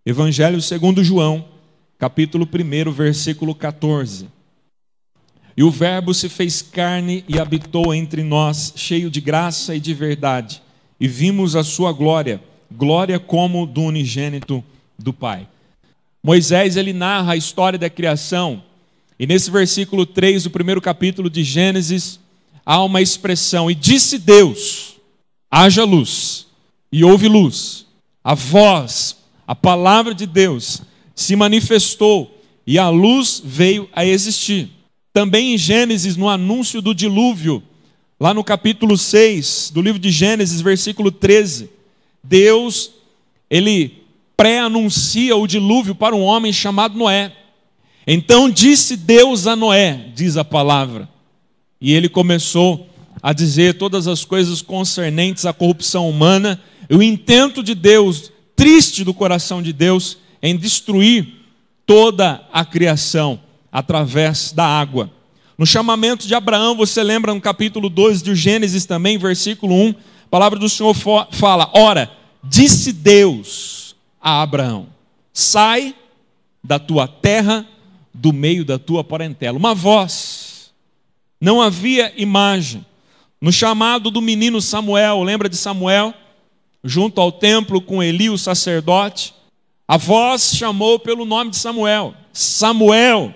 Evangelho segundo João, capítulo 1, versículo 14. E o Verbo se fez carne e habitou entre nós, cheio de graça e de verdade. E vimos a sua glória, glória como do unigênito do Pai. Moisés, ele narra a história da criação. E nesse versículo 3 do primeiro capítulo de Gênesis, há uma expressão: e disse Deus, haja luz, e houve luz. A voz, a palavra de Deus se manifestou e a luz veio a existir. Também em Gênesis, no anúncio do dilúvio, lá no capítulo 6 do livro de Gênesis, versículo 13, Deus, ele pré-anuncia o dilúvio para um homem chamado Noé. Então disse Deus a Noé, diz a palavra, e ele começou a dizer todas as coisas concernentes à corrupção humana, e o intento de Deus, triste do coração de Deus, em destruir toda a criação através da água. No chamamento de Abraão, você lembra no capítulo 2 de Gênesis também, versículo 1, a palavra do Senhor fala: ora, disse Deus a Abraão, sai da tua terra, do meio da tua parentela. Uma voz, não havia imagem. No chamado do menino Samuel, lembra de Samuel? Junto ao templo com Eli, o sacerdote, a voz chamou pelo nome de Samuel: Samuel,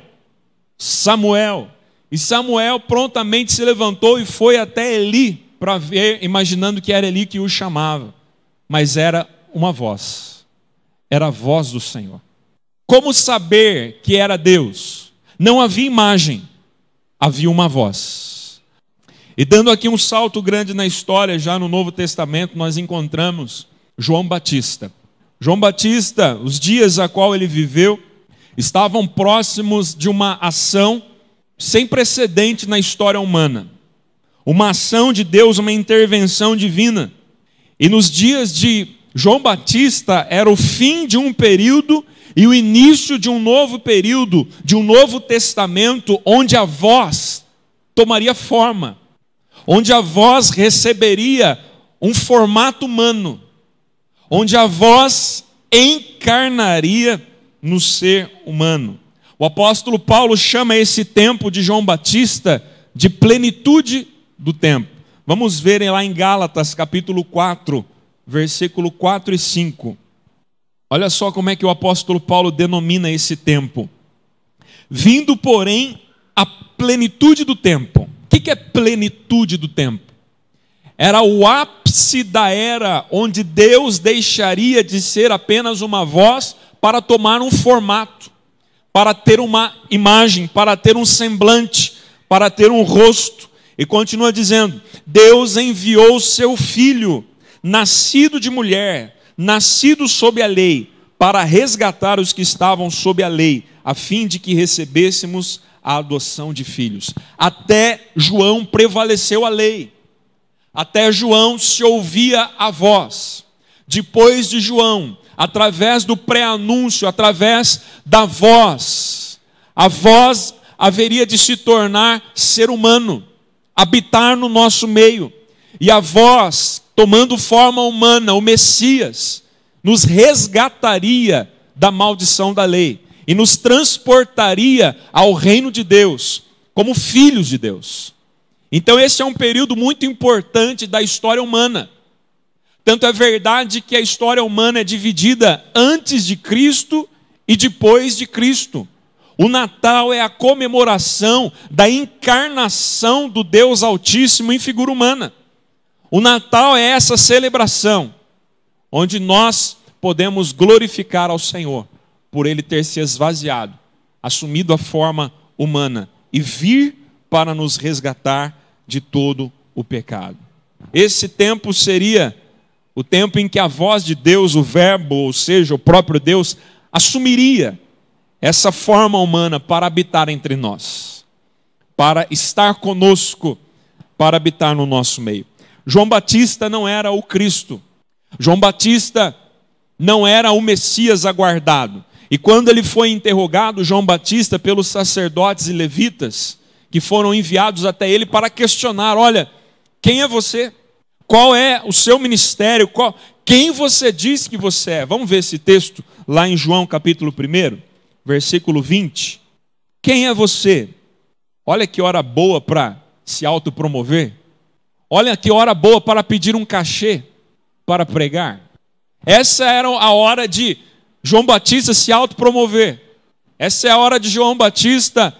Samuel. E Samuel prontamente se levantou e foi até Eli para ver, imaginando que era Eli que o chamava. Mas era uma voz, era a voz do Senhor. Como saber que era Deus? Não havia imagem, havia uma voz. E dando aqui um salto grande na história, já no Novo Testamento, nós encontramos João Batista. João Batista, os dias a qual ele viveu, estavam próximos de uma ação sem precedente na história humana. Uma ação de Deus, uma intervenção divina. E nos dias de João Batista era o fim de um período e o início de um novo período, de um novo testamento, onde a voz tomaria forma, onde a voz receberia um formato humano, onde a voz encarnaria no ser humano. O apóstolo Paulo chama esse tempo de João Batista de plenitude do tempo. Vamos ver lá em Gálatas, capítulo 4, versículo 4 e 5. Olha só como é que o apóstolo Paulo denomina esse tempo. Vindo, porém, a plenitude do tempo. O que é plenitude do tempo? Era o ápice da era onde Deus deixaria de ser apenas uma voz para tomar um formato, para ter uma imagem, para ter um semblante, para ter um rosto. E continua dizendo: Deus enviou o seu Filho, nascido de mulher, nascido sob a lei, para resgatar os que estavam sob a lei, a fim de que recebêssemos a adoção de filhos. Até João prevaleceu a lei. Até João se ouvia a voz. Depois de João, através do pré-anúncio, através da voz, a voz haveria de se tornar ser humano, habitar no nosso meio. E a voz, tomando forma humana, o Messias, nos resgataria da maldição da lei e nos transportaria ao reino de Deus, como filhos de Deus. Então esse é um período muito importante da história humana. Tanto é verdade que a história humana é dividida antes de Cristo e depois de Cristo. O Natal é a comemoração da encarnação do Deus Altíssimo em figura humana. O Natal é essa celebração, onde nós podemos glorificar ao Senhor, por Ele ter se esvaziado, assumido a forma humana e vir para nos resgatar de todo o pecado. Esse tempo seria o tempo em que a voz de Deus, o Verbo, ou seja, o próprio Deus, assumiria essa forma humana para habitar entre nós, para estar conosco, para habitar no nosso meio. João Batista não era o Cristo. João Batista não era o Messias aguardado. E quando ele foi interrogado, João Batista, pelos sacerdotes e levitas, que foram enviados até ele para questionar: olha, quem é você? Qual é o seu ministério? Quem você diz que você é? Vamos ver esse texto lá em João capítulo 1, versículo 20. Quem é você? Olha que hora boa para se autopromover. Olha que hora boa para pedir um cachê para pregar. Essa era a hora de João Batista se autopromover. Essa é a hora de João Batista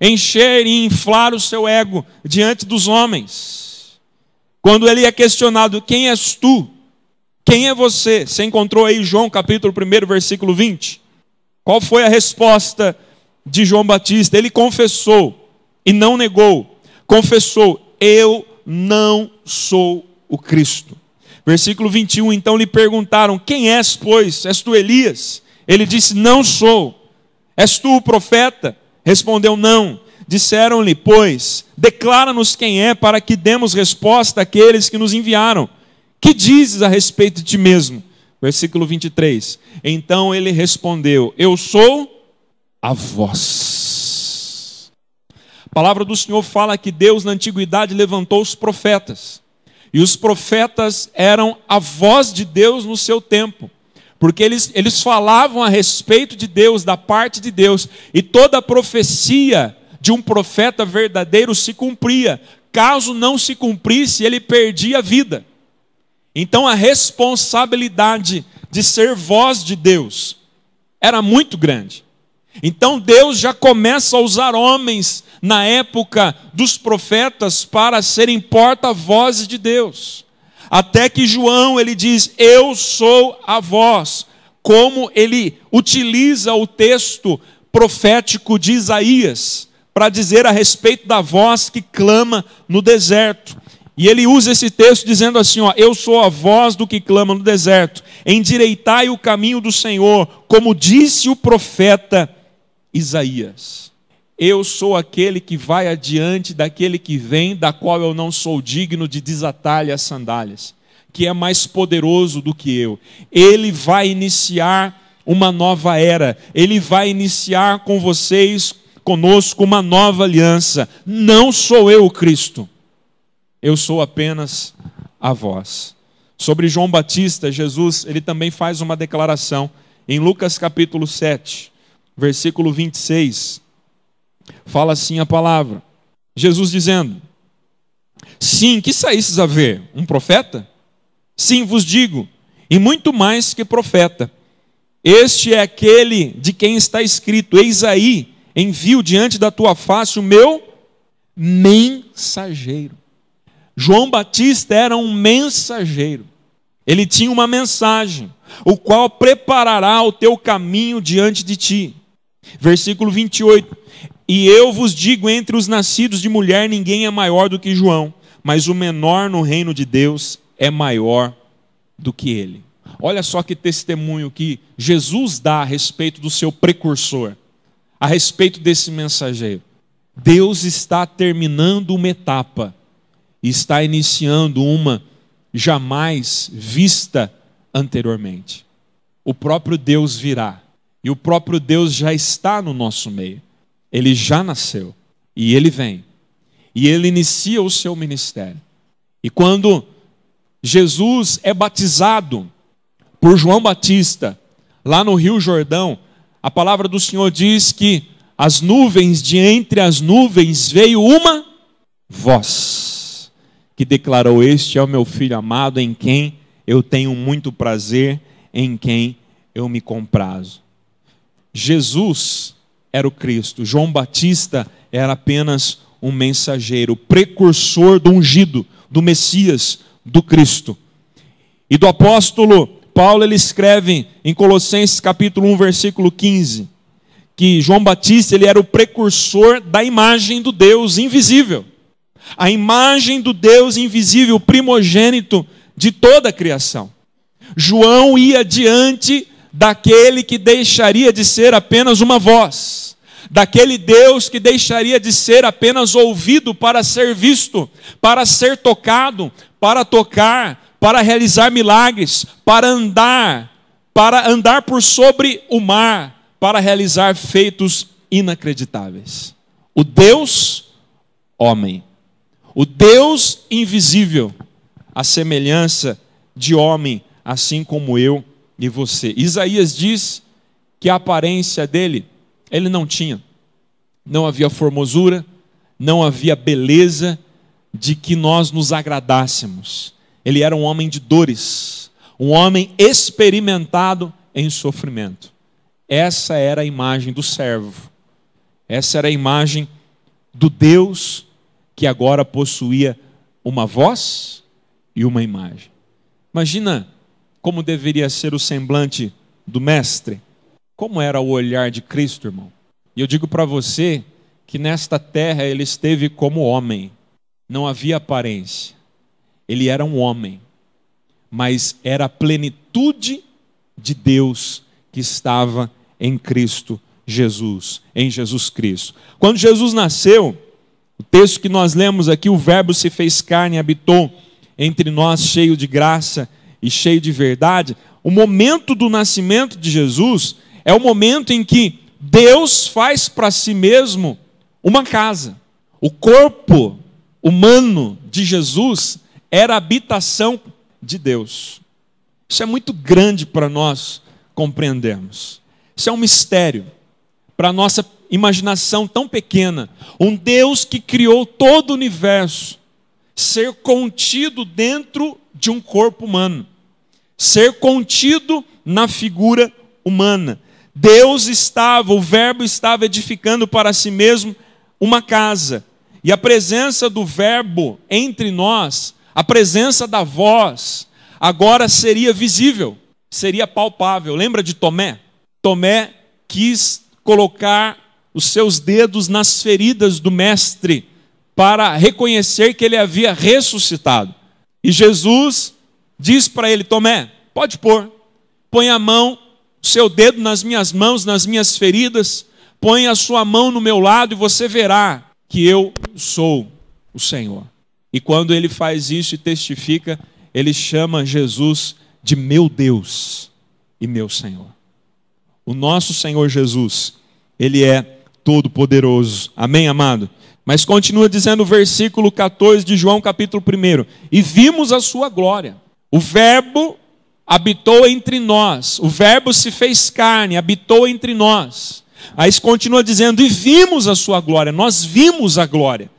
encher e inflar o seu ego diante dos homens. Quando ele é questionado, quem és tu? Quem é você? Você encontrou aí João capítulo 1, versículo 20? Qual foi a resposta de João Batista? Ele confessou e não negou. Confessou, eu não sou o Cristo. Versículo 21, então lhe perguntaram, quem és, pois? És tu Elias? Ele disse, não sou. És tu o profeta? Respondeu, não. Disseram-lhe, pois, declara-nos quem é, para que demos resposta àqueles que nos enviaram. Que dizes a respeito de ti mesmo? Versículo 23. Então ele respondeu, eu sou a voz. A palavra do Senhor fala que Deus na antiguidade levantou os profetas. E os profetas eram a voz de Deus no seu tempo. Porque eles falavam a respeito de Deus, da parte de Deus. E toda a profecia de um profeta verdadeiro se cumpria. Caso não se cumprisse, ele perdia a vida. Então a responsabilidade de ser voz de Deus era muito grande. Então Deus já começa a usar homens na época dos profetas para serem porta-vozes de Deus. Até que João ele diz, eu sou a voz. Como ele utiliza o texto profético de Isaías para dizer a respeito da voz que clama no deserto. E ele usa esse texto dizendo assim, eu sou a voz do que clama no deserto. Endireitai o caminho do Senhor, como disse o profeta Isaías. Eu sou aquele que vai adiante daquele que vem, da qual eu não sou digno de desatar-lhe as sandálias, que é mais poderoso do que eu. Ele vai iniciar uma nova era. Ele vai iniciar com vocês, conosco, uma nova aliança. Não sou eu o Cristo. Eu sou apenas a voz. Sobre João Batista, Jesus, ele também faz uma declaração. Em Lucas capítulo 7, versículo 26, fala assim a palavra. Jesus dizendo, sim, que saístes a ver? Um profeta? Sim, vos digo, e muito mais que profeta. Este é aquele de quem está escrito, eis aí, envio diante da tua face o meu mensageiro. João Batista era um mensageiro. Ele tinha uma mensagem, o qual preparará o teu caminho diante de ti. Versículo 28. E eu vos digo, entre os nascidos de mulher, ninguém é maior do que João, mas o menor no reino de Deus é maior do que ele. Olha só que testemunho que Jesus dá a respeito do seu precursor, a respeito desse mensageiro. Deus está terminando uma etapa, está iniciando uma jamais vista anteriormente. O próprio Deus virá, e o próprio Deus já está no nosso meio. Ele já nasceu, e ele vem, e ele inicia o seu ministério. E quando Jesus é batizado por João Batista, lá no Rio Jordão, a palavra do Senhor diz que as nuvens, de entre as nuvens veio uma voz, que declarou, este é o meu filho amado, em quem eu tenho muito prazer, em quem eu me comprazo. Jesus era o Cristo, João Batista era apenas um mensageiro, o precursor do ungido, do Messias, do Cristo. E do apóstolo Paulo, ele escreve em Colossenses capítulo 1, versículo 15, que João Batista ele era o precursor da imagem do Deus invisível. A imagem do Deus invisível, primogênito de toda a criação. João ia diante daquele que deixaria de ser apenas uma voz, daquele Deus que deixaria de ser apenas ouvido para ser visto, para ser tocado, para tocar, para realizar milagres, para andar por sobre o mar, para realizar feitos inacreditáveis. O Deus homem, o Deus invisível, a semelhança de homem, assim como eu e você. Isaías diz que a aparência dele, ele não tinha. Não havia formosura, não havia beleza de que nós nos agradássemos. Ele era um homem de dores, um homem experimentado em sofrimento. Essa era a imagem do servo. Essa era a imagem do Deus que agora possuía uma voz e uma imagem. Imagina como deveria ser o semblante do mestre. Como era o olhar de Cristo, irmão? E eu digo para você que nesta terra ele esteve como homem. Não havia aparência. Ele era um homem. Mas era a plenitude de Deus que estava em Cristo Jesus, em Jesus Cristo. Quando Jesus nasceu, o texto que nós lemos aqui, o Verbo se fez carne e habitou entre nós, cheio de graça e cheio de verdade. O momento do nascimento de Jesus é o momento em que Deus faz para si mesmo uma casa. O corpo humano de Jesus era a habitação de Deus. Isso é muito grande para nós compreendermos. Isso é um mistério para a nossa imaginação tão pequena. Um Deus que criou todo o universo ser contido dentro de um corpo humano, ser contido na figura humana. Deus estava, o Verbo estava edificando para si mesmo uma casa. E a presença do Verbo entre nós, a presença da voz, agora seria visível, seria palpável. Lembra de Tomé? Tomé quis colocar os seus dedos nas feridas do Mestre para reconhecer que ele havia ressuscitado. E Jesus diz para ele: Tomé, pode pôr, põe a mão, o seu dedo nas minhas mãos, nas minhas feridas, põe a sua mão no meu lado e você verá que eu sou o Senhor. E quando ele faz isso e testifica, ele chama Jesus de meu Deus e meu Senhor. O nosso Senhor Jesus, ele é todo-poderoso. Amém, amado? Mas continua dizendo o versículo 14 de João, capítulo 1. E vimos a sua glória. O Verbo habitou entre nós. O Verbo se fez carne, habitou entre nós. Aí continua dizendo, e vimos a sua glória. Nós vimos a glória.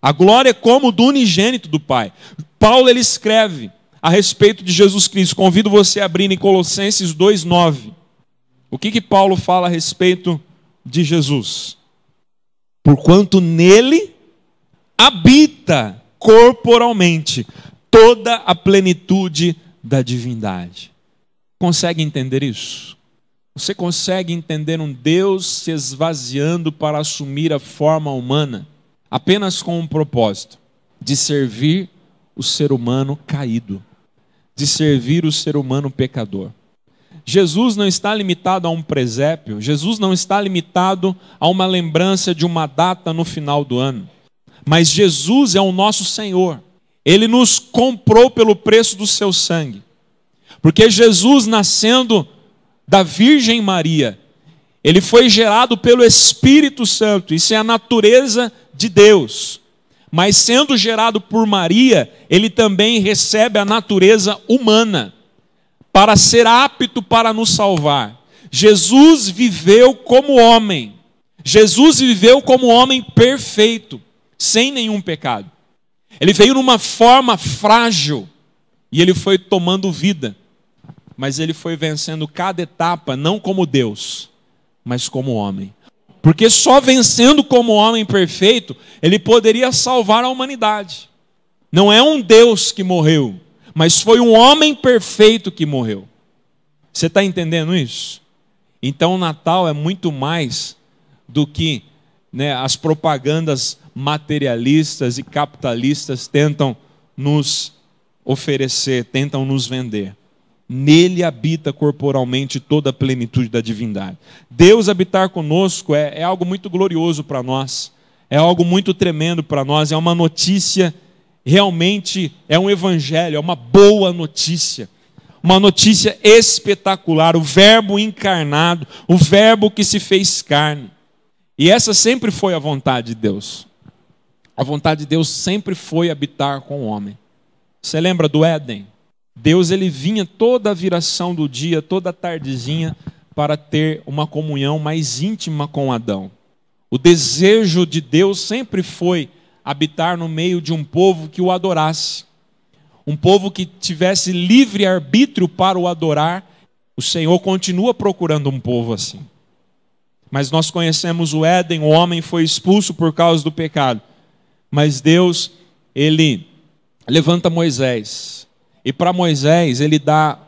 A glória é como do unigênito do Pai. Paulo, ele escreve a respeito de Jesus Cristo. Convido você a abrir em Colossenses 2:9. O que Paulo fala a respeito de Jesus? Porquanto nele habita corporalmente toda a plenitude da divindade. Consegue entender isso? Você consegue entender um Deus se esvaziando para assumir a forma humana, apenas com um propósito: de servir o ser humano caído, de servir o ser humano pecador. Jesus não está limitado a um presépio, Jesus não está limitado a uma lembrança de uma data no final do ano, mas Jesus é o nosso Senhor. Ele nos comprou pelo preço do seu sangue, porque Jesus, nascendo da Virgem Maria, ele foi gerado pelo Espírito Santo, isso é a natureza de Deus, mas sendo gerado por Maria, ele também recebe a natureza humana, para ser apto para nos salvar. Jesus viveu como homem. Jesus viveu como homem perfeito, sem nenhum pecado. Ele veio numa forma frágil e ele foi tomando vida. Mas ele foi vencendo cada etapa, não como Deus, mas como homem. Porque só vencendo como homem perfeito, ele poderia salvar a humanidade. Não é um Deus que morreu, mas foi um homem perfeito que morreu. Você está entendendo isso? Então o Natal é muito mais do que as propagandas materialistas e capitalistas tentam nos oferecer, tentam nos vender. Nele habita corporalmente toda a plenitude da divindade. Deus habitar conosco é algo muito glorioso para nós, é algo muito tremendo para nós, é uma notícia. Realmente é um evangelho, é uma boa notícia, uma notícia espetacular, o Verbo encarnado, o Verbo que se fez carne. E essa sempre foi a vontade de Deus. A vontade de Deus sempre foi habitar com o homem. Você lembra do Éden? Deus ele vinha toda a viração do dia, toda a tardezinha, para ter uma comunhão mais íntima com Adão. O desejo de Deus sempre foi habitar no meio de um povo que o adorasse. Um povo que tivesse livre arbítrio para o adorar. O Senhor continua procurando um povo assim. Mas nós conhecemos o Éden, o homem foi expulso por causa do pecado. Mas Deus, ele levanta Moisés. E para Moisés, ele dá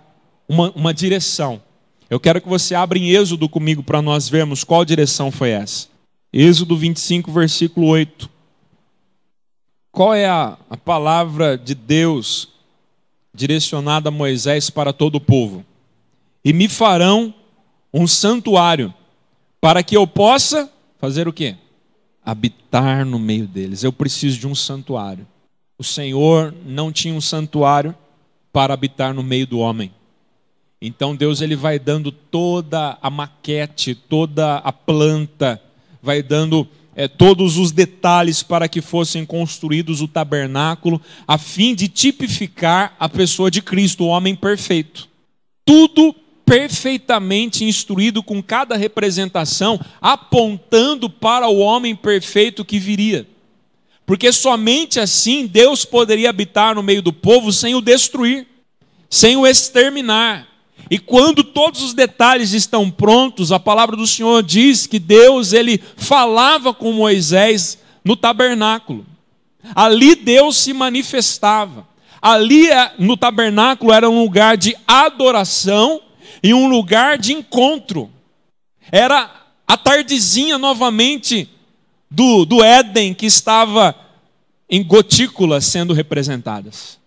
uma direção. Eu quero que você abra em Êxodo comigo para nós vermos qual direção foi essa. Êxodo 25, versículo 8. Qual é a palavra de Deus direcionada a Moisés para todo o povo? E me farão um santuário, para que eu possa fazer o quê? Habitar no meio deles. Eu preciso de um santuário. O Senhor não tinha um santuário para habitar no meio do homem. Então Deus ele vai dando toda a maquete, toda a planta, vai dando todos os detalhes para que fossem construídos o tabernáculo, a fim de tipificar a pessoa de Cristo, o homem perfeito. Tudo perfeitamente instruído com cada representação, apontando para o homem perfeito que viria. Porque somente assim Deus poderia habitar no meio do povo sem o destruir, sem o exterminar. E quando todos os detalhes estão prontos, a palavra do Senhor diz que Deus ele falava com Moisés no tabernáculo. Ali Deus se manifestava. Ali no tabernáculo era um lugar de adoração e um lugar de encontro. Era a tardezinha novamente do Éden que estava em gotículas sendo representadas.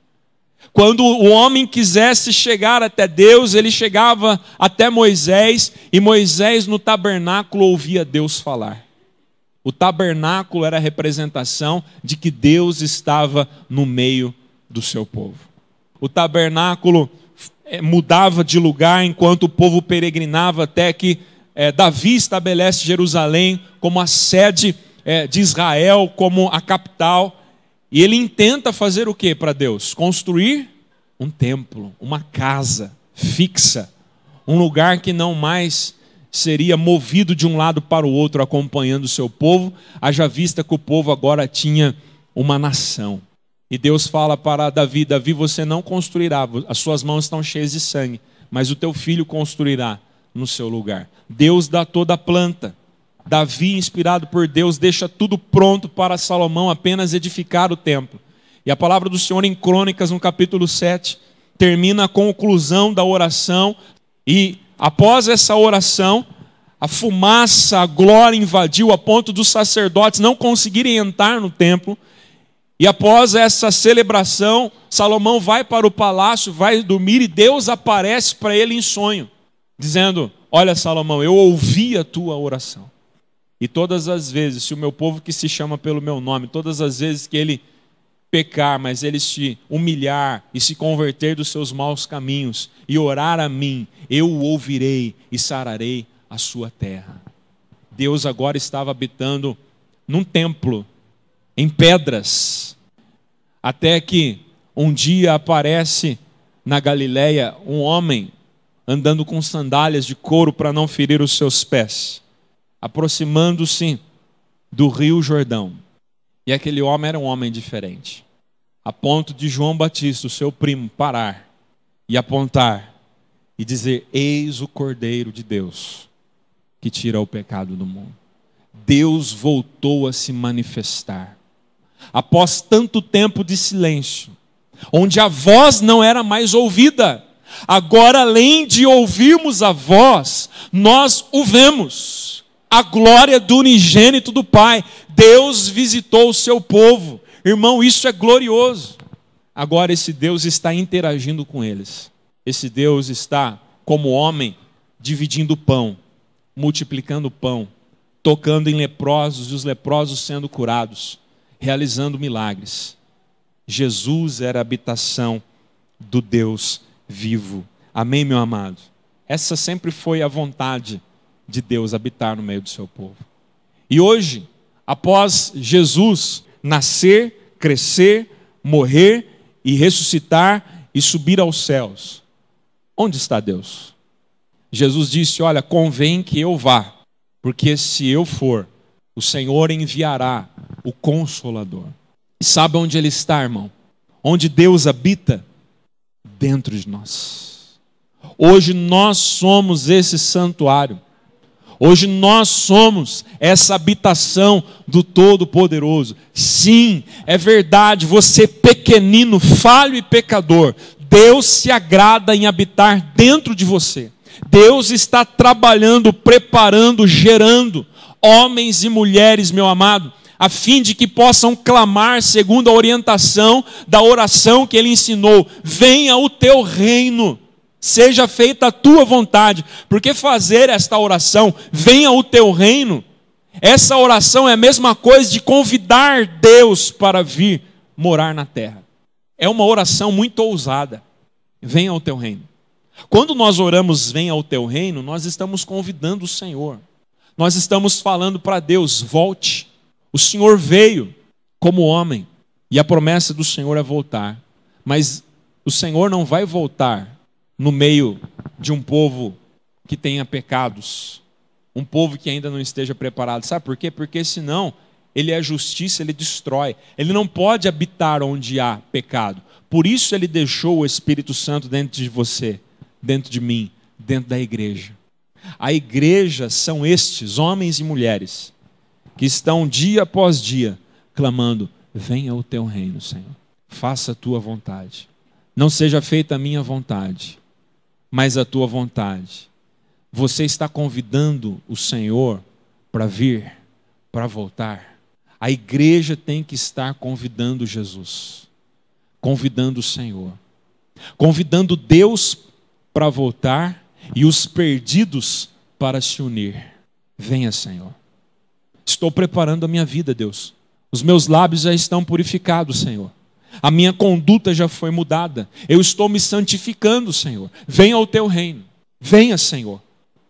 Quando o homem quisesse chegar até Deus, ele chegava até Moisés, e Moisés no tabernáculo ouvia Deus falar. O tabernáculo era a representação de que Deus estava no meio do seu povo. O tabernáculo mudava de lugar enquanto o povo peregrinava, até que Davi estabelece Jerusalém como a sede de Israel, como a capital. E ele intenta fazer o que para Deus? Construir um templo, uma casa fixa, um lugar que não mais seria movido de um lado para o outro acompanhando o seu povo, haja vista que o povo agora tinha uma nação. E Deus fala para Davi: Davi, você não construirá, as suas mãos estão cheias de sangue, mas o teu filho construirá no seu lugar. Deus dá toda a planta. Davi, inspirado por Deus, deixa tudo pronto para Salomão apenas edificar o templo. E a palavra do Senhor em Crônicas, no capítulo 7, termina a conclusão da oração. E após essa oração, a fumaça, a glória invadiu a ponto dos sacerdotes não conseguirem entrar no templo. E após essa celebração, Salomão vai para o palácio, vai dormir, e Deus aparece para ele em sonho, dizendo: olha, Salomão, eu ouvi a tua oração. E todas as vezes, se o meu povo que se chama pelo meu nome, todas as vezes que ele pecar, mas ele se humilhar e se converter dos seus maus caminhos e orar a mim, eu o ouvirei e sararei a sua terra. Deus agora estava habitando num templo, em pedras, até que um dia aparece na Galileia um homem andando com sandálias de couro para não ferir os seus pés, aproximando-se do rio Jordão. E aquele homem era um homem diferente, a ponto de João Batista, o seu primo, parar e apontar e dizer: eis o Cordeiro de Deus que tira o pecado do mundo. Deus voltou a se manifestar. Após tanto tempo de silêncio, onde a voz não era mais ouvida, agora, além de ouvirmos a voz, nós o vemos. A glória do unigênito do Pai. Deus visitou o seu povo. Irmão, isso é glorioso. Agora esse Deus está interagindo com eles. Esse Deus está, como homem, dividindo o pão, multiplicando o pão, tocando em leprosos e os leprosos sendo curados, realizando milagres. Jesus era a habitação do Deus vivo. Amém, meu amado? Essa sempre foi a vontade de Deus, habitar no meio do seu povo. E hoje, após Jesus nascer, crescer, morrer e ressuscitar e subir aos céus. Onde está Deus? Jesus disse, olha, convém que eu vá, porque se eu for, o Senhor enviará o Consolador. E sabe onde Ele está, irmão? Onde Deus habita? Dentro de nós. Hoje nós somos esse santuário. Hoje nós somos essa habitação do Todo-Poderoso. Sim, é verdade, você pequenino, falho e pecador, Deus se agrada em habitar dentro de você. Deus está trabalhando, preparando, gerando homens e mulheres, meu amado, a fim de que possam clamar segundo a orientação da oração que Ele ensinou. Venha o teu reino. Seja feita a tua vontade. Porque fazer esta oração, venha o teu reino, essa oração é a mesma coisa de convidar Deus para vir morar na terra. É uma oração muito ousada. Venha o teu reino. Quando nós oramos, venha o teu reino, nós estamos convidando o Senhor. Nós estamos falando para Deus, volte. O Senhor veio como homem e a promessa do Senhor é voltar. Mas o Senhor não vai voltar no meio de um povo que tenha pecados, um povo que ainda não esteja preparado. Sabe por quê? Porque senão Ele é justiça, Ele destrói. Ele não pode habitar onde há pecado. Por isso Ele deixou o Espírito Santo dentro de você, dentro de mim, dentro da igreja. A igreja são estes homens e mulheres que estão dia após dia clamando, venha o teu reino, Senhor. Faça a tua vontade. Não seja feita a minha vontade, mas a tua vontade. Você está convidando o Senhor para vir, para voltar. A igreja tem que estar convidando Jesus, convidando o Senhor, convidando Deus para voltar e os perdidos para se unir. Venha, Senhor. Estou preparando a minha vida, Deus. Os meus lábios já estão purificados, Senhor. A minha conduta já foi mudada. Eu estou me santificando, Senhor. Venha ao teu reino. Venha, Senhor.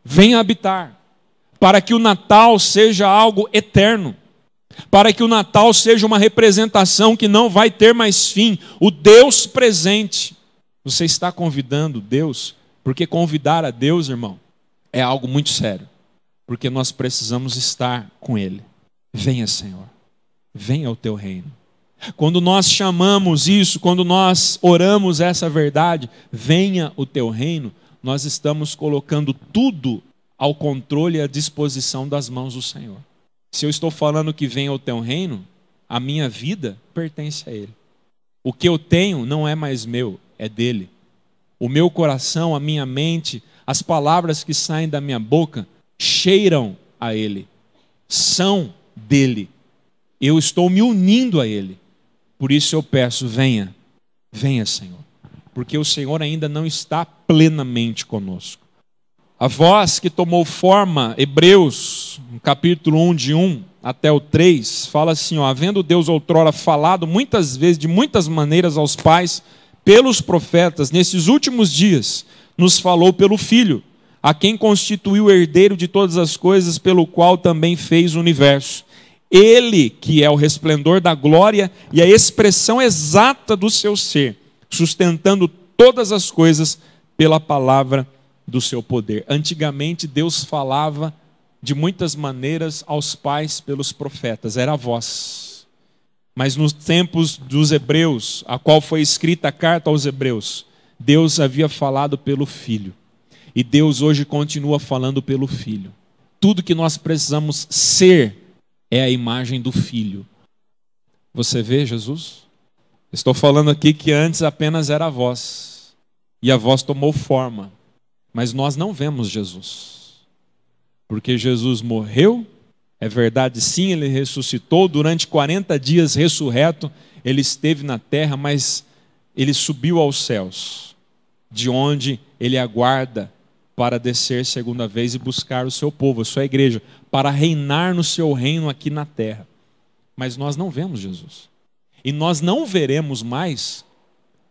Venha habitar. Para que o Natal seja algo eterno. Para que o Natal seja uma representação que não vai ter mais fim. O Deus presente. Você está convidando Deus? Porque convidar a Deus, irmão, é algo muito sério. Porque nós precisamos estar com Ele. Venha, Senhor. Venha ao teu reino. Quando nós chamamos isso, quando nós oramos essa verdade, venha o teu reino, nós estamos colocando tudo ao controle e à disposição das mãos do Senhor. Se eu estou falando que venha o teu reino, a minha vida pertence a Ele. O que eu tenho não é mais meu, é dele. O meu coração, a minha mente, as palavras que saem da minha boca cheiram a Ele, são dele. Eu estou me unindo a Ele. Por isso eu peço, venha, venha, Senhor. Porque o Senhor ainda não está plenamente conosco. A voz que tomou forma, Hebreus, no capítulo 1, de 1 até o 3, fala assim, havendo Deus outrora falado muitas vezes, de muitas maneiras aos pais, pelos profetas, nesses últimos dias, nos falou pelo Filho, a quem constituiu o herdeiro de todas as coisas, pelo qual também fez o universo. Ele, que é o resplendor da glória e a expressão exata do seu ser, sustentando todas as coisas pela palavra do seu poder. Antigamente Deus falava de muitas maneiras aos pais pelos profetas, era a voz. Mas nos tempos dos hebreus, a qual foi escrita a carta aos hebreus, Deus havia falado pelo Filho. E Deus hoje continua falando pelo Filho. Tudo que nós precisamos ser é a imagem do Filho. Você vê Jesus? Estou falando aqui que antes apenas era a voz. E a voz tomou forma. Mas nós não vemos Jesus. Porque Jesus morreu. É verdade, sim, Ele ressuscitou. Durante 40 dias ressurreto, Ele esteve na terra, mas Ele subiu aos céus. De onde Ele aguarda para descer segunda vez e buscar o seu povo, a sua igreja, para reinar no seu reino aqui na terra. Mas nós não vemos Jesus. E nós não veremos mais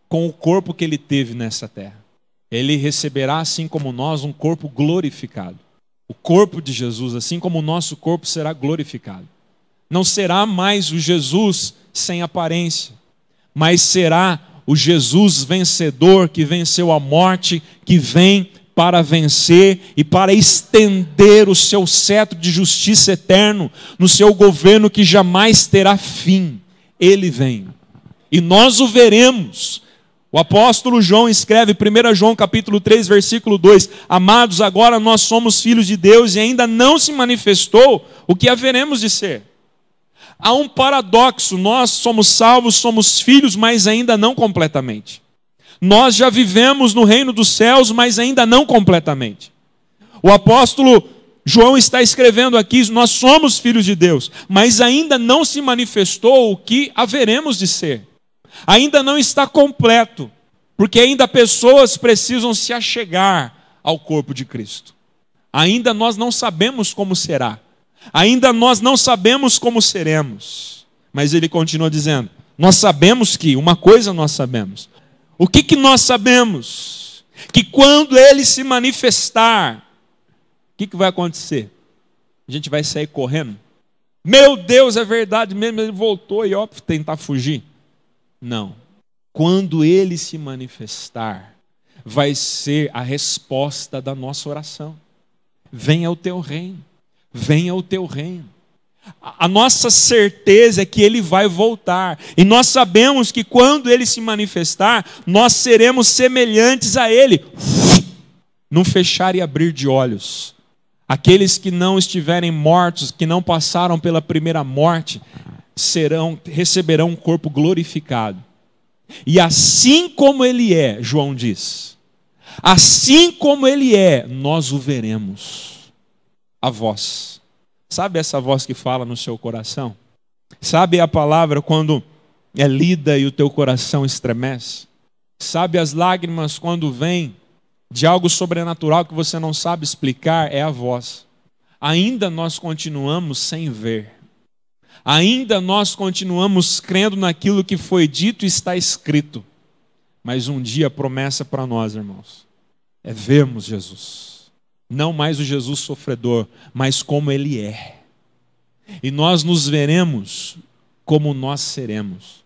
com o corpo que Ele teve nessa terra. Ele receberá, assim como nós, um corpo glorificado. O corpo de Jesus, assim como o nosso corpo, será glorificado. Não será mais o Jesus sem aparência, mas será o Jesus vencedor que venceu a morte, que vem para vencer e para estender o seu cetro de justiça eterno no seu governo que jamais terá fim. Ele vem e nós o veremos. O apóstolo João escreve, 1 João capítulo 3, versículo 2, amados, agora nós somos filhos de Deus e ainda não se manifestou o que haveremos de ser. Há um paradoxo, nós somos salvos, somos filhos, mas ainda não completamente. Nós já vivemos no reino dos céus, mas ainda não completamente. O apóstolo João está escrevendo aqui, nós somos filhos de Deus, mas ainda não se manifestou o que haveremos de ser. Ainda não está completo, porque ainda pessoas precisam se achegar ao corpo de Cristo. Ainda nós não sabemos como será. Ainda nós não sabemos como seremos. Mas ele continua dizendo, nós sabemos que, uma coisa nós sabemos. O que nós sabemos? Que quando ele se manifestar, o que vai acontecer? A gente vai sair correndo? Meu Deus, é verdade mesmo, ele voltou e ó, tentar fugir. Não. Quando ele se manifestar, vai ser a resposta da nossa oração. Venha o teu reino. Venha o teu reino. A nossa certeza é que ele vai voltar. E nós sabemos que quando ele se manifestar, nós seremos semelhantes a ele. Num fechar e abrir de olhos. Aqueles que não estiverem mortos, que não passaram pela primeira morte, receberão um corpo glorificado. E assim como ele é, João diz, assim como ele é, nós o veremos. A voz. Sabe essa voz que fala no seu coração? Sabe a palavra quando é lida e o teu coração estremece? Sabe as lágrimas quando vêm de algo sobrenatural que você não sabe explicar? É a voz. Ainda nós continuamos sem ver. Ainda nós continuamos crendo naquilo que foi dito e está escrito. Mas um dia a promessa para nós, irmãos, é vermos Jesus. Não mais o Jesus sofredor, mas como ele é. E nós nos veremos como nós seremos.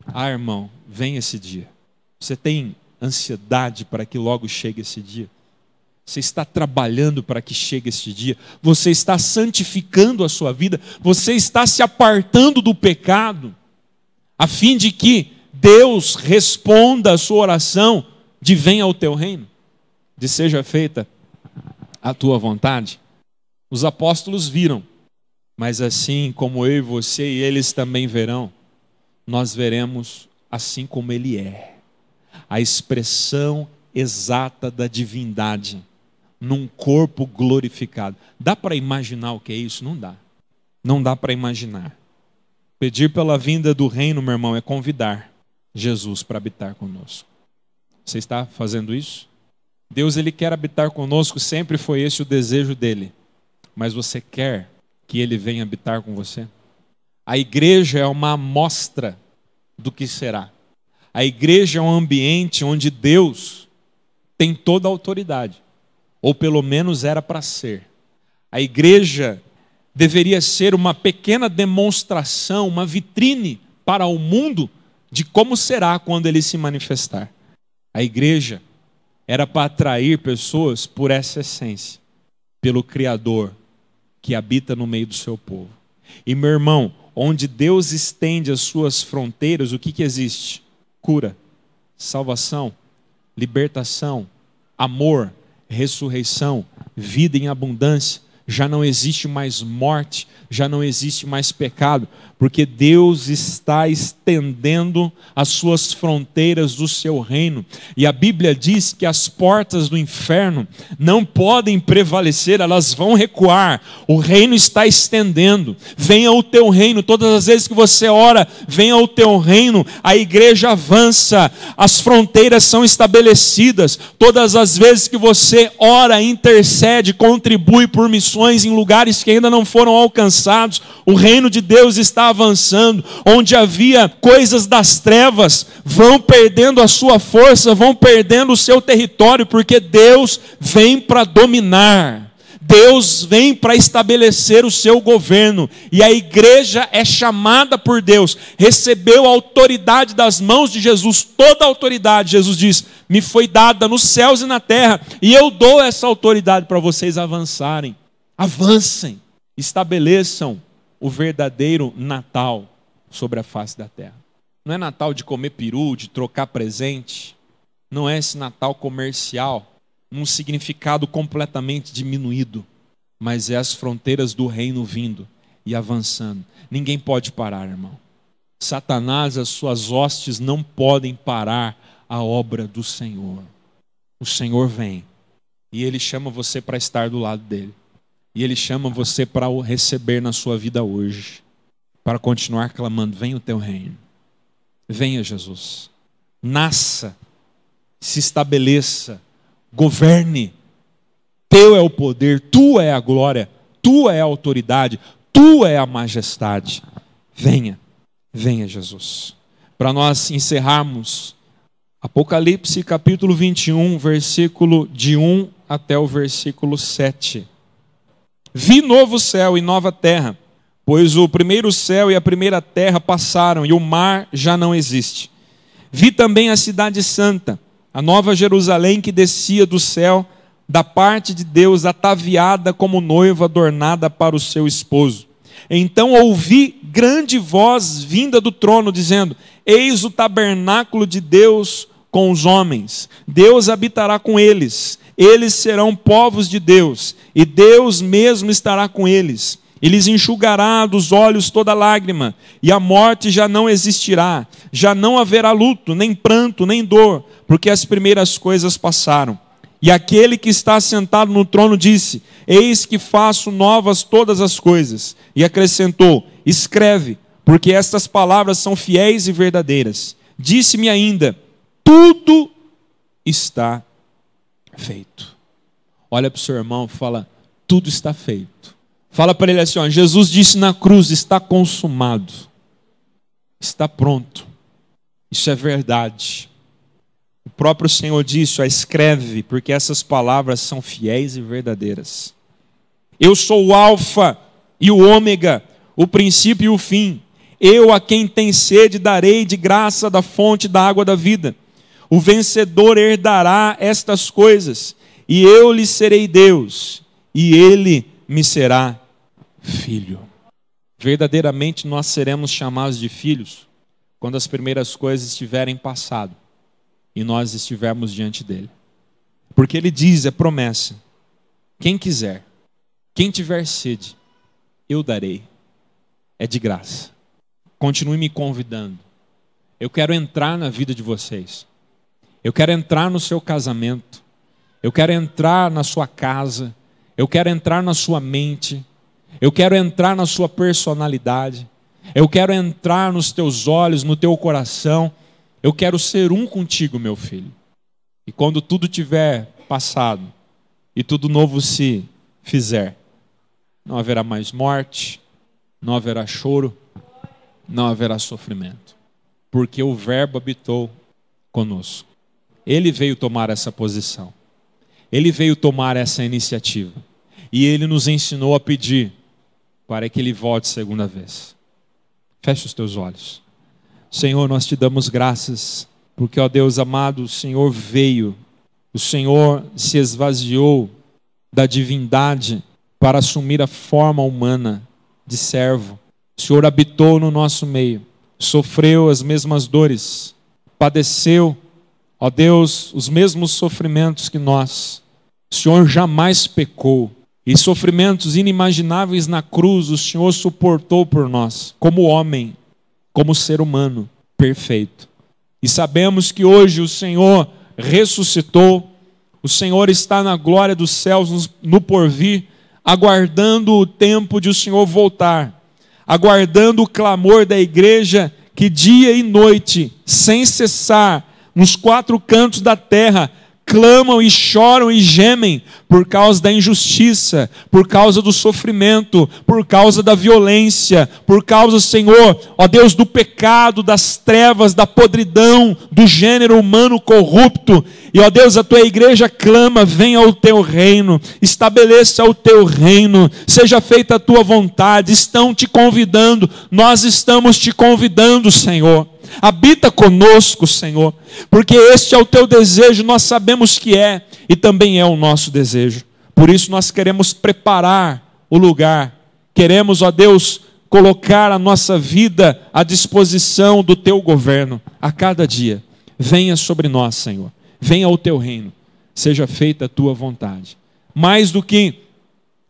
Ah, irmão, vem esse dia. Você tem ansiedade para que logo chegue esse dia? Você está trabalhando para que chegue esse dia? Você está santificando a sua vida? Você está se apartando do pecado? A fim de que Deus responda a sua oração de venha ao teu reino? De seja feita a tua vontade? Os apóstolos viram, mas assim como eu e você e eles também verão, nós veremos assim como ele é. A expressão exata da divindade num corpo glorificado. Dá para imaginar o que é isso? Não dá. Não dá para imaginar. Pedir pela vinda do reino, meu irmão, é convidar Jesus para habitar conosco. Você está fazendo isso? Deus, ele quer habitar conosco, sempre foi esse o desejo dele. Mas você quer que ele venha habitar com você? A igreja é uma amostra do que será. A igreja é um ambiente onde Deus tem toda a autoridade. Ou pelo menos era para ser. A igreja deveria ser uma pequena demonstração, uma vitrine para o mundo de como será quando ele se manifestar. A igreja era para atrair pessoas por essa essência, pelo Criador que habita no meio do seu povo. E meu irmão, onde Deus estende as suas fronteiras, o que existe? Cura, salvação, libertação, amor, ressurreição, vida em abundância. Já não existe mais morte, já não existe mais pecado, porque Deus está estendendo as suas fronteiras do seu reino. E a Bíblia diz que as portas do inferno não podem prevalecer, elas vão recuar. O reino está estendendo. Venha o teu reino. Todas as vezes que você ora, venha o teu reino, a igreja avança, as fronteiras são estabelecidas. Todas as vezes que você ora, intercede, contribui por missões em lugares que ainda não foram alcançados, o reino de Deus está avançando. Onde havia coisas das trevas, vão perdendo a sua força, vão perdendo o seu território, porque Deus vem para dominar. Deus vem para estabelecer o seu governo, e a igreja é chamada por Deus, recebeu a autoridade das mãos de Jesus, toda a autoridade. Jesus diz: me foi dada nos céus e na terra, e eu dou essa autoridade para vocês avançarem. Avancem, estabeleçam o verdadeiro Natal sobre a face da terra. Não é Natal de comer peru, de trocar presente, não é esse Natal comercial, num significado completamente diminuído, mas é as fronteiras do reino vindo e avançando. Ninguém pode parar, irmão. Satanás, as suas hostes não podem parar a obra do Senhor. O Senhor vem e Ele chama você para estar do lado dEle. E Ele chama você para o receber na sua vida hoje, para continuar clamando: venha o teu reino. Venha, Jesus. Nasça, se estabeleça, governe. Teu é o poder, tua é a glória, tua é a autoridade, tua é a majestade. Venha, venha, Jesus. Para nós encerrarmos, Apocalipse capítulo 21, versículo de 1 até o versículo 7. Vi novo céu e nova terra, pois o primeiro céu e a primeira terra passaram e o mar já não existe. Vi também a cidade santa, a nova Jerusalém que descia do céu, da parte de Deus, ataviada como noiva adornada para o seu esposo. Então ouvi grande voz vinda do trono, dizendo: eis o tabernáculo de Deus com os homens. Deus habitará com eles. Eles serão povos de Deus, e Deus mesmo estará com eles. E lhes enxugará dos olhos toda lágrima, e a morte já não existirá. Já não haverá luto, nem pranto, nem dor, porque as primeiras coisas passaram. E aquele que está sentado no trono disse: eis que faço novas todas as coisas. E acrescentou: escreve, porque estas palavras são fiéis e verdadeiras. Disse-me ainda: tudo está feito. Olha para o seu irmão e fala: tudo está feito. Fala para ele assim: ó, Jesus disse na cruz: está consumado, está pronto. Isso é verdade. O próprio Senhor disse: ó, escreve, porque essas palavras são fiéis e verdadeiras. Eu sou o Alfa e o Ômega, o princípio e o fim. Eu, a quem tem sede, darei de graça da fonte da água da vida. O vencedor herdará estas coisas, e eu lhe serei Deus, e ele me será filho. Verdadeiramente nós seremos chamados de filhos quando as primeiras coisas estiverem passado e nós estivermos diante dele. Porque ele diz, é promessa: quem quiser, quem tiver sede, eu darei. É de graça. Continue me convidando. Eu quero entrar na vida de vocês. Eu quero entrar no seu casamento. Eu quero entrar na sua casa. Eu quero entrar na sua mente. Eu quero entrar na sua personalidade. Eu quero entrar nos teus olhos, no teu coração. Eu quero ser um contigo, meu filho. E quando tudo tiver passado e tudo novo se fizer, não haverá mais morte, não haverá choro, não haverá sofrimento. Porque o Verbo habitou conosco. Ele veio tomar essa posição. Ele veio tomar essa iniciativa. E ele nos ensinou a pedir para que ele volte segunda vez. Feche os teus olhos. Senhor, nós te damos graças, porque, ó Deus amado, o Senhor veio, o Senhor se esvaziou da divindade para assumir a forma humana de servo. O Senhor habitou no nosso meio, sofreu as mesmas dores, padeceu, ó Deus, os mesmos sofrimentos que nós. O Senhor jamais pecou. E sofrimentos inimagináveis na cruz o Senhor suportou por nós, como homem, como ser humano perfeito. E sabemos que hoje o Senhor ressuscitou, o Senhor está na glória dos céus no porvir, aguardando o tempo de o Senhor voltar, aguardando o clamor da igreja que dia e noite, sem cessar, nos quatro cantos da terra, clamam e choram e gemem por causa da injustiça, por causa do sofrimento, por causa da violência, por causa, Senhor, ó Deus, do pecado, das trevas, da podridão, do gênero humano corrupto. E, ó Deus, a tua igreja clama: venha o teu reino, estabeleça o teu reino, seja feita a tua vontade. Estão te convidando, nós estamos te convidando, Senhor. Habita conosco, Senhor, porque este é o teu desejo, nós sabemos que é, e também é o nosso desejo. Por isso nós queremos preparar o lugar, queremos, ó Deus, colocar a nossa vida à disposição do teu governo a cada dia. Venha sobre nós, Senhor, venha o teu reino, seja feita a tua vontade. Mais do que,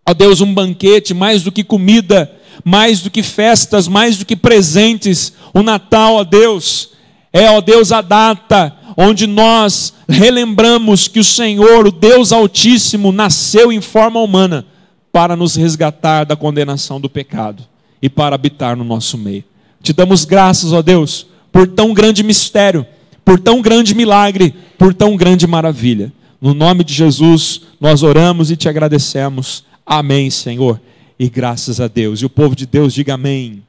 ó Deus, um banquete, mais do que comida, mais do que festas, mais do que presentes, o Natal, ó Deus, é, ó Deus, a data onde nós relembramos que o Senhor, o Deus Altíssimo, nasceu em forma humana para nos resgatar da condenação do pecado e para habitar no nosso meio. Te damos graças, ó Deus, por tão grande mistério, por tão grande milagre, por tão grande maravilha. No nome de Jesus, nós oramos e te agradecemos. Amém, Senhor. E graças a Deus. E o povo de Deus diga amém.